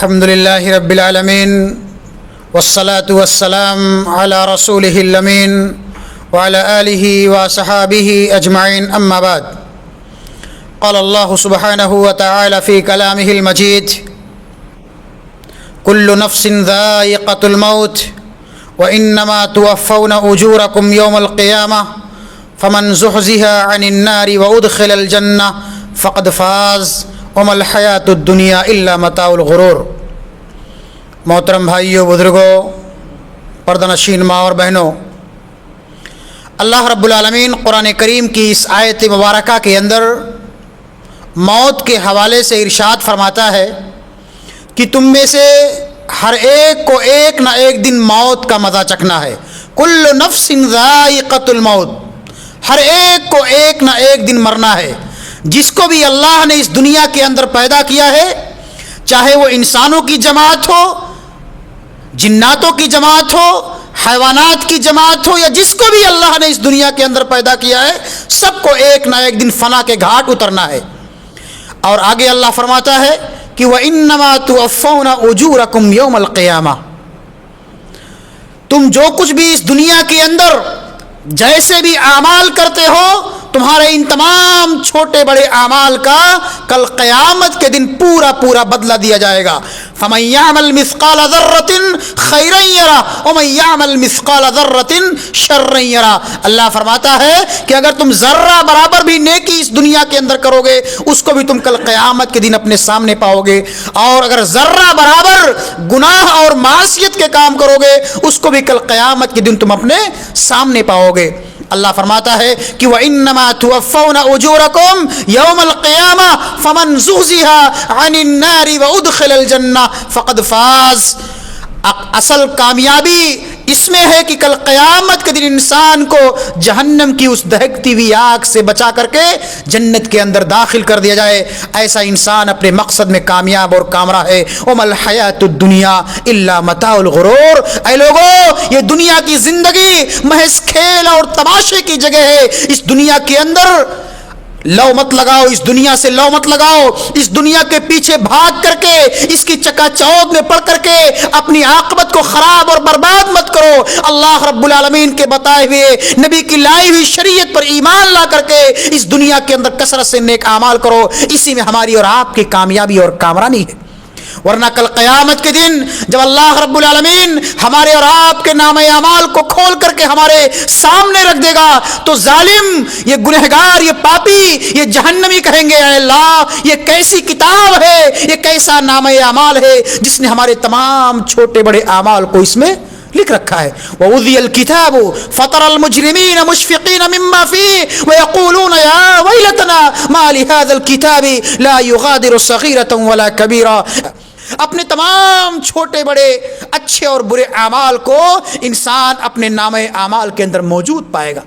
الحمد لله رب العالمين والصلاة والسلام على رسوله الأمين وعلى آله وصحابه أجمعين أما بعد قال الله سبحانه وتعالى في كلامه المجيد كل نفس ذائقة الموت وإنما توفون أجوركم يوم القيامة فمن زحزح عن النار وأدخل الجنة فقد فاز وما الحیات الدنیا الا متاع الغرور۔ محترم بھائیوں، بزرگوں، پردہ نشین ماں اور بہنوں، اللہ رب العالمین قرآن کریم کی اس آیت مبارکہ کے اندر موت کے حوالے سے ارشاد فرماتا ہے کہ تم میں سے ہر ایک کو ایک نہ ایک دن موت کا مزہ چکھنا ہے۔ کل نفس ذائقۃ الموت، ہر ایک کو ایک نہ ایک دن مرنا ہے۔ جس کو بھی اللہ نے اس دنیا کے اندر پیدا کیا ہے، چاہے وہ انسانوں کی جماعت ہو، جناتوں کی جماعت ہو، حیوانات کی جماعت ہو، یا جس کو بھی اللہ نے اس دنیا کے اندر پیدا کیا ہے، سب کو ایک نہ ایک دن فنا کے گھاٹ اترنا ہے۔ اور آگے اللہ فرماتا ہے کہ وَإِنَّمَا تُوَفَّوْنَ أُجُورَكُمْ يَوْمَ الْقِيَامَةِ، تم جو کچھ بھی اس دنیا کے اندر جیسے بھی اعمال کرتے ہو، تمہارے ان تمام چھوٹے بڑے اعمال کا کل قیامت کے دن پورا پورا بدلہ دیا جائے گا۔ فَمَن يَعْمَلْ مِثْقَالَ ذَرَّةٍ خَيْرًا يَرَهُ وَمَن يَعْمَلْ مِثْقَالَ ذَرَّةٍ شَرًّا يَرَهُ۔ اللہ فرماتا ہے کہ اگر تم ذرہ برابر بھی نیکی اس دنیا کے اندر کرو گے، اس کو بھی تم کل قیامت کے دن اپنے سامنے پاؤ گے، اور اگر ذرہ برابر گناہ اور معصیت کے کام کرو گے، اس کو بھی کل قیامت کے دن تم اپنے سامنے پاؤ گے۔ اللہ فرماتا ہے کہ وَإِنَّمَا تُوَفَّوْنَ أُجُورَكُمْ يَوْمَ الْقِيَامَةِ فَمَنْ زُحْزِحَ عَنِ النَّارِ وَأُدْخِلَ الْجَنَّةَ فَقَدْ فَازَ۔ اصل کامیابی اس میں ہے کہ کل قیامت کے دن انسان کو جہنم کی اس دہکتی ہوئی آگ سے بچا کر کے جنت کے اندر داخل کر دیا جائے۔ ایسا انسان اپنے مقصد میں کامیاب اور کامرا ہے۔ وَمَا الْحَيَاةُ الدُّنْيَا إِلَّا مَتَاعُ الْغُرُورِ۔ اے لوگو، یہ دنیا کی زندگی محض کھیل اور تماشے کی جگہ ہے۔ اس دنیا کے اندر لو مت لگاؤ، اس دنیا سے لو مت لگاؤ، اس دنیا کے پیچھے بھاگ کر کے، اس کی چکا چوک میں پڑ کر کے اپنی عاقبت کو خراب اور برباد مت کرو۔ اللہ رب العالمین کے بتائے ہوئے، نبی کی لائی ہوئی شریعت پر ایمان لا کر کے اس دنیا کے اندر کثرت سے نیک اعمال کرو، اسی میں ہماری اور آپ کی کامیابی اور کامرانی ہے۔ ورنہ کل قیامت کے دن جب اللہ رب العالمین ہمارے اور آپ کے نام اعمال کو کھول کر کے ہمارے سامنے رکھ دے گا، تو ظالم، یہ گنہگار، یہ پاپی، یہ جہنمی کہیں گے اے اللہ، یہ کیسی کتاب ہے، یہ کیسا نام اعمال ہے جس نے ہمارے تمام چھوٹے بڑے اعمال کو اس میں لکھ رکھا ہے۔ وَوُذِيَ الْكِتَابُ فَتَرَى الْمُجْرِمِينَ مُشْفِقِينَ مِمَّا فِيهِ وَيَقُولُونَ يَا وَيْلَتَنَا مَا لِهَذَا الْكِتَابِ لَا يُغَادِرُ صَغِيرَةً وَلَا كَبِيرَةً۔ اپنے تمام چھوٹے بڑے اچھے اور برے اعمال کو انسان اپنے نام اعمال کے اندر موجود پائے گا۔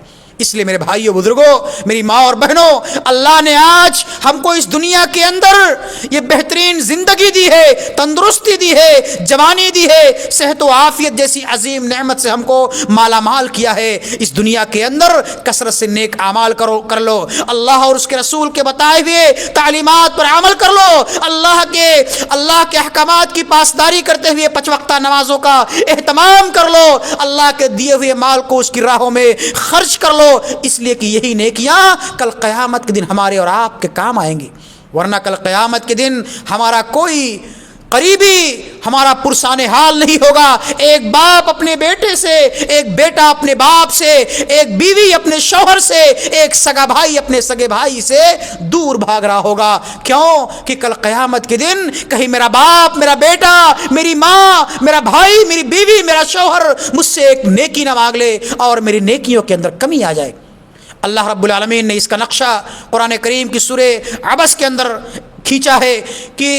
اس لیے میرے بھائیوں، بزرگوں، میری ماں اور بہنوں، اللہ نے آج ہم کو اس دنیا کے اندر یہ بہترین زندگی دی ہے، تندرستی دی ہے، جوانی دی ہے، صحت و عافیت جیسی عظیم نعمت سے ہم کو مالا مال کیا ہے۔ اس دنیا کے اندر کثرت سے نیک اعمال کر لو، اللہ اور اس کے رسول کے بتائے ہوئے تعلیمات پر عمل کر لو، اللہ کے احکامات کی پاسداری کرتے ہوئے 5 وقتہ نمازوں کا اہتمام کر لو، اللہ کے دیے ہوئے مال کو اس کی راہوں میں خرچ کر لو، اس لیے کہ یہی نیکیاں کل قیامت کے دن ہمارے اور آپ کے کام آئیں گی۔ ورنہ کل قیامت کے دن ہمارا کوئی قریبی ہمارا پرسان حال نہیں ہوگا۔ ایک باپ اپنے بیٹے سے، ایک بیٹا اپنے باپ سے، ایک بیوی اپنے شوہر سے، ایک سگا بھائی اپنے سگے بھائی سے دور بھاگ رہا ہوگا۔ کیوں؟ کہ کل قیامت کے دن کہیں میرا باپ، میرا بیٹا، میری ماں، میرا بھائی، میری بیوی، میرا شوہر مجھ سے ایک نیکی نہ مانگ لے اور میری نیکیوں کے اندر کمی آ جائے۔ اللہ رب العالمین نے اس کا نقشہ قرآن کریم کی سورہ عبس کے اندر کھینچا ہے کہ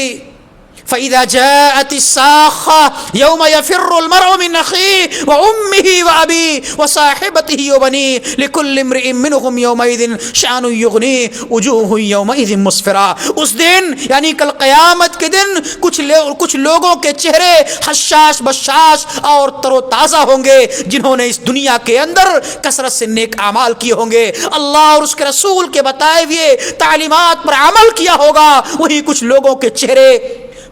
فَإِذَا جَاءَتِ السَّاخَّةُ يَوْمَ يَفِرُّ الْمَرْءُ مِنْ أَخِيهِ وَأُمِّهِ وَأَبِيهِ وَصَاحِبَتِهِ وَبَنِيهِ لِكُلِّ امْرِئٍ مِّنْهُمْ يَوْمَئِذٍ شَأْنٌ يُغْنِيهِ وُجُوهٌ يَوْمَئِذٍ مُسْفِرَةٌ۔ اس دن یعنی کل قیامت کے دن کچھ لوگوں کے چہرے حشاش بشاش اور تر و تازہ ہوں گے، جنہوں نے اس دنیا کے اندر کثرت سے نیک اعمال کیے ہوں گے، اللہ اور اس کے رسول کے بتائے ہوئے تعلیمات پر عمل کیا ہوگا۔ وہی کچھ لوگوں کے چہرے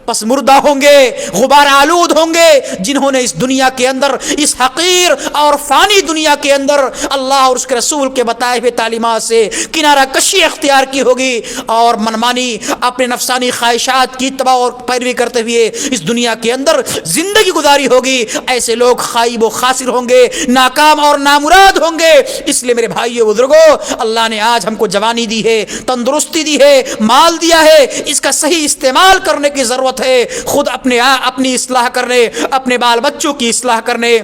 پس مردہ ہوں گے، غبار آلود ہوں گے، جنہوں نے اس دنیا کے اندر، اس حقیر اور فانی دنیا کے اندر اللہ اور اس کے رسول کے بتائے ہوئے تعلیمات سے کنارہ کشی اختیار کی ہوگی اور منمانی اپنے نفسانی خواہشات کی اتباع اور پیروی کرتے ہوئے اس دنیا کے اندر زندگی گزاری ہوگی۔ ایسے لوگ خائب و خاسر ہوں گے، ناکام اور نامراد ہوں گے۔ اس لیے میرے بھائیو بزرگوں، اللہ نے آج ہم کو جوانی دی ہے، تندرستی دی ہے، مال دیا ہے، اس کا صحیح استعمال کرنے کی ضرورت ہے۔ خود اپنی اصلاح کرنے، اپنے بال بچوں کی اصلاح کرنے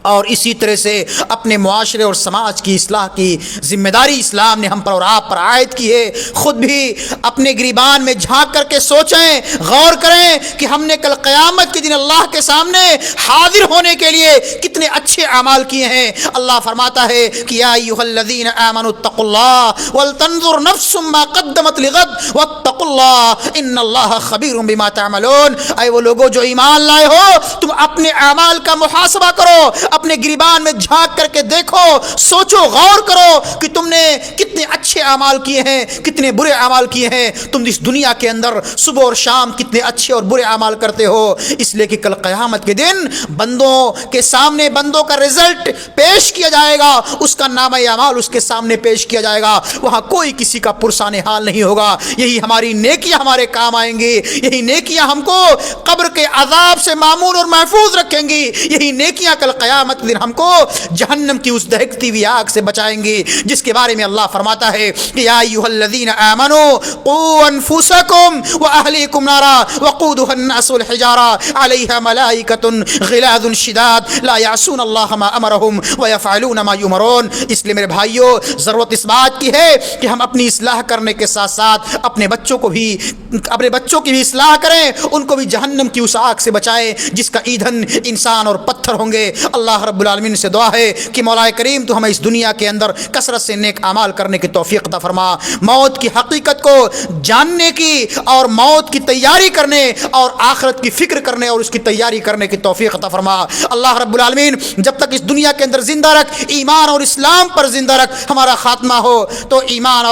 اور اسی طرح سے اپنے معاشرے اور سماج کی اصلاح کی ذمہ داری اسلام نے ہم پر اور آپ پر عائد کی ہے۔ خود بھی اپنے گریبان میں جھانک کر کے سوچیں، غور کریں کہ ہم نے کل قیامت کے دن اللہ کے سامنے حاضر ہونے کے لیے کتنے اچھے اعمال کیے ہیں۔ اللہ فرماتا ہے کہ یا ایھا الذین آمنوا اتقوا اللہ ولتنظر نفس ما قدمت لغد واتقوا اللہ ان اللہ خبیر بما تعملون۔ اے وہ لوگوں جو ایمان لائے ہو، تم اپنے اعمال کا محاسبہ کرو، اپنے گریبان میں جھانک کر کے دیکھو، سوچو، غور کرو کہ تم نے کتنے اچھے اعمال کیے ہیں، کتنے برے اعمال کیے ہیں۔ تم اس دنیا کے اندر صبح اور شام کتنے اچھے اور برے اعمال کرتے ہو، اس لیے کہ کل قیامت کے دن بندوں کے سامنے بندوں کا رزلٹ پیش کیا جائے گا، اس کا نامہ اعمال اس کے سامنے پیش کیا جائے گا۔ وہاں کوئی کسی کا پرسان حال نہیں ہوگا۔ یہی ہماری نیکیاں ہمارے کام آئیں گی، یہی نیکیاں ہم کو قبر کے عذاب سے معمون اور محفوظ رکھیں گی، یہی نیکیاں کل قیامت دن ہم کو جہنم کی اس دہکتی ہوئی آگ سے بچائیں گی، جس کے بارے میں اللہ فرماتا ہے کہ یا ایھا الذین آمنوا قوا انفسکم واہلیکم نارا وقودها الناس والحجارہ علیہا ملائکۃ غلاظ شداد لا یعصون اللہ ما امرهم ویفعلون ما یؤمرون۔ اس لیے میرے بھائیو، ضرورت اس بات کی ہے کہ ہم اپنی اصلاح کرنے کے ساتھ ساتھ اپنے بچوں کی بھی اصلاح کریں، ان کو بھی جہنم کی اس آگ سے بچائیں جس کا ایندھن انسان اور پتھر ہوں گے۔ اللہ رب العالمین سے دعا ہے کہ مولا کریم تو ہمیں اس دنیا کے اندر کثرت سے نیک اعمال کرنے کی توفیق عطا فرما، موت کی حقیقت کو جاننے کی اور موت کی تیاری کرنے اور آخرت کی فکر کرنے اور اس کی تیاری کرنے کی توفیق عطا فرما۔ اللہ رب العالمین جب تک اس دنیا کے اندر زندہ رکھ، ایمان اور اسلام پر زندہ رکھ، ہمارا خاتمہ ہو تو ایمان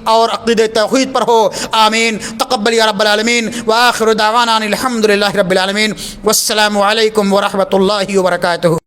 اور عقیدہ توحید پر ہو۔ آمین۔ تقبل یا رب العالمین وآخر دعوانا الحمد للہ رب العالمین، والسلام علیکم ورحمۃ اللہ وبرکاتہ۔